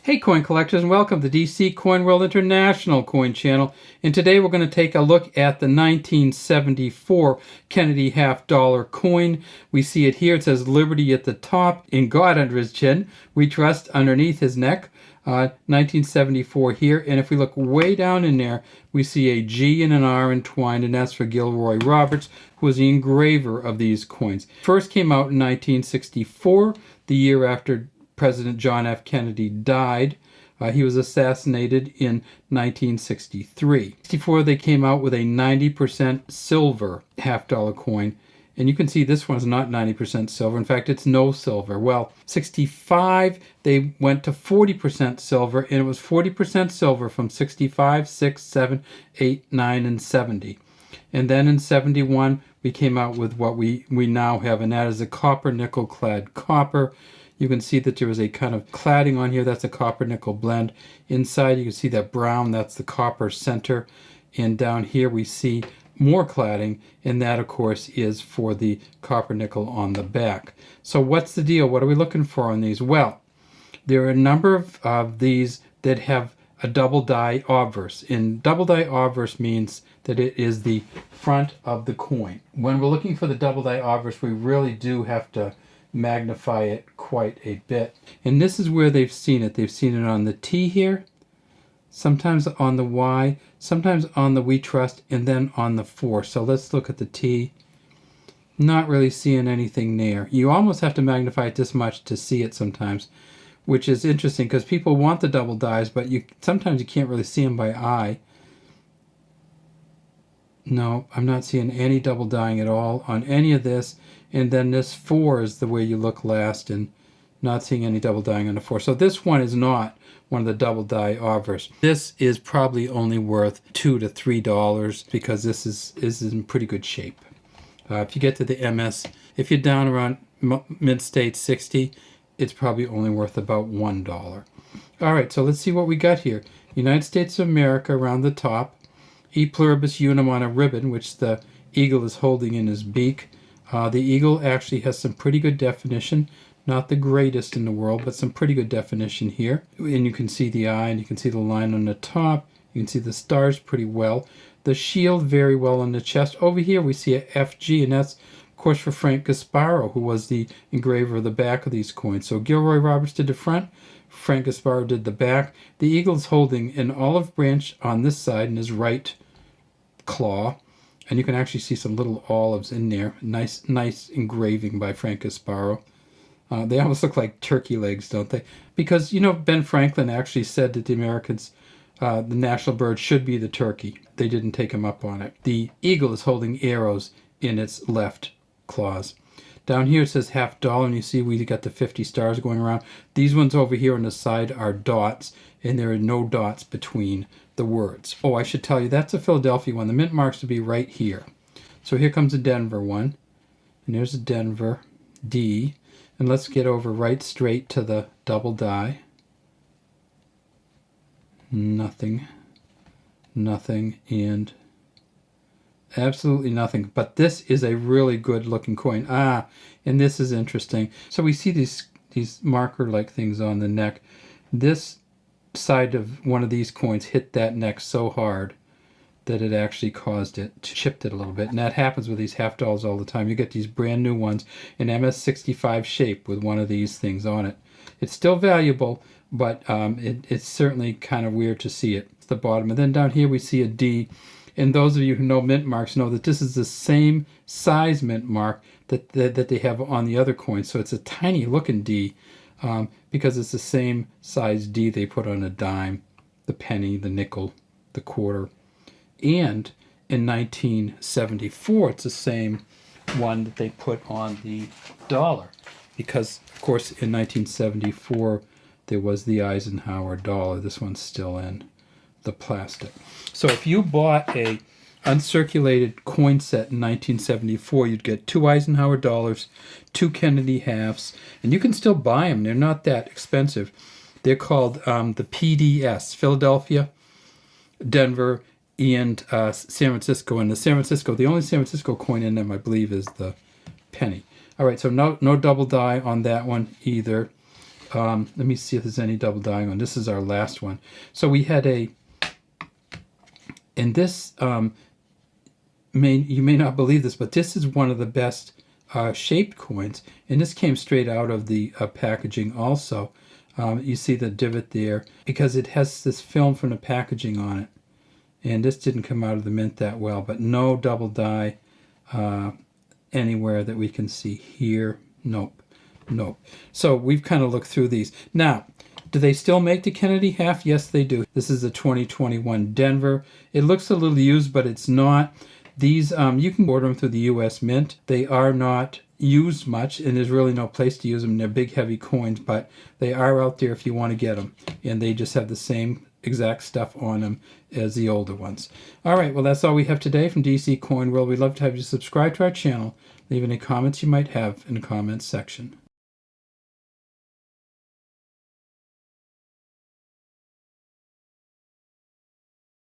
Hey coin collectors, and welcome to DC Coin World International Coin Channel. And today we're going to take a look at the 1974 Kennedy half-dollar coin. We see it here. It says Liberty at the top, in God under his chin, we trust underneath his neck. 1974 here. And if we look way down in there, we see a G and an R entwined, and that's for Gilroy Roberts, who was the engraver of these coins. First came out in 1964, the year after President John F. Kennedy died. He was assassinated in 1963. 64, they came out with a 90% silver half-dollar coin. And you can see this one's not 90% silver. In fact, it's no silver. Well, 65, they went to 40% silver, and it was 40% silver from 65, 6, 7, 8, 9, and 70. And then in 71, we came out with what we now have, and that is a copper nickel clad copper. You can see that there was a kind of cladding on here. That's a copper nickel blend. Inside you can see that brown, that's the copper center. And down here we see more cladding, and that of course is for the copper nickel on the back. So what's the deal? What are we looking for on these? Well, there are a number of these that have a double die obverse. And double die obverse means that it is the front of the coin. When we're looking for the double die obverse, we really do have to magnify it quite a bit. And this is where they've seen it. They've seen it on the T here, sometimes on the Y, sometimes on the We Trust, and then on the 4. So let's look at the T. Not really seeing anything there. You almost have to magnify it this much to see it sometimes, which is interesting because people want the double dies, but sometimes you can't really see them by eye. No, I'm not seeing any double dying at all on any of this. And then this 4 is the way you look last, and not seeing any double dying on the 4. So this one is not one of the double die obverse. This is probably only worth $2 to $3 because this is in pretty good shape. If you get to the MS, if you're down around mid-state 60, it's probably only worth about $1. All right, so let's see what we got here. United States of America around the top. E pluribus unum on a ribbon, which the eagle is holding in his beak. The eagle actually has some pretty good definition. Not the greatest in the world, but some pretty good definition here. And you can see the eye, and you can see the line on the top. You can see the stars pretty well. The shield very well on the chest. Over here we see a FG, and that's, of course, for Frank Gasparo, who was the engraver of the back of these coins. So Gilroy Roberts did the front. Frank Gasparo did the back. The eagle's holding an olive branch on this side in his right claw. And you can actually see some little olives in there. Nice engraving by Frank Gasparo. They almost look like turkey legs, don't they? Because, you know, Ben Franklin actually said that the Americans, the national bird should be the turkey. They didn't take him up on it. The eagle is holding arrows in its left claws. Down here it says $half, and you see we got the 50 stars going around. These ones over here on the side are dots, and there are no dots between the words. Oh, I should tell you, that's a Philadelphia one. The mint marks to be right here. So here comes a Denver one, and there's a Denver D. And let's get over right straight to the double die. Nothing, and absolutely nothing. But this is a really good looking coin. And this is interesting. So we see these marker-like things on the neck. This side of one of these coins hit that neck so hard that it actually chipped it a little bit. And that happens with these half dollars all the time. You get these brand new ones in MS65 shape with one of these things on it. It's still valuable, but it's certainly kind of weird to see it. It's the bottom. And then down here we see a D. And those of you who know mint marks know that this is the same size mint mark that they have on the other coins. So it's a tiny looking D because it's the same size D they put on a dime, the penny, the nickel, the quarter. And in 1974, it's the same one that they put on the dollar. Because, of course, in 1974, there was the Eisenhower dollar. This one's still in the plastic. So if you bought a uncirculated coin set in 1974, you'd get 2 Eisenhower dollars, 2 Kennedy halves, and you can still buy them. They're not that expensive. They're called the PDS, Philadelphia, Denver, and San Francisco. And the only San Francisco coin in them, I believe, is the penny. All right, so no double die on that one either. Let me see if there's any double die on. This is our last one. So we had and this, you may not believe this, but this is one of the best shaped coins, and this came straight out of the packaging also. You see the divot there because it has this film from the packaging on it, and this didn't come out of the mint that well, but no double die anywhere that we can see here. Nope. So we've kind of looked through these. Now, do they still make the Kennedy half? Yes, they do. This is the 2021 Denver. It looks a little used, but it's not. These, you can order them through the U.S. Mint. They are not used much, and there's really no place to use them. They're big, heavy coins, but they are out there if you want to get them. And they just have the same exact stuff on them as the older ones. All right, well, that's all we have today from DC Coin World. We'd love to have you subscribe to our channel. Leave any comments you might have in the comments section.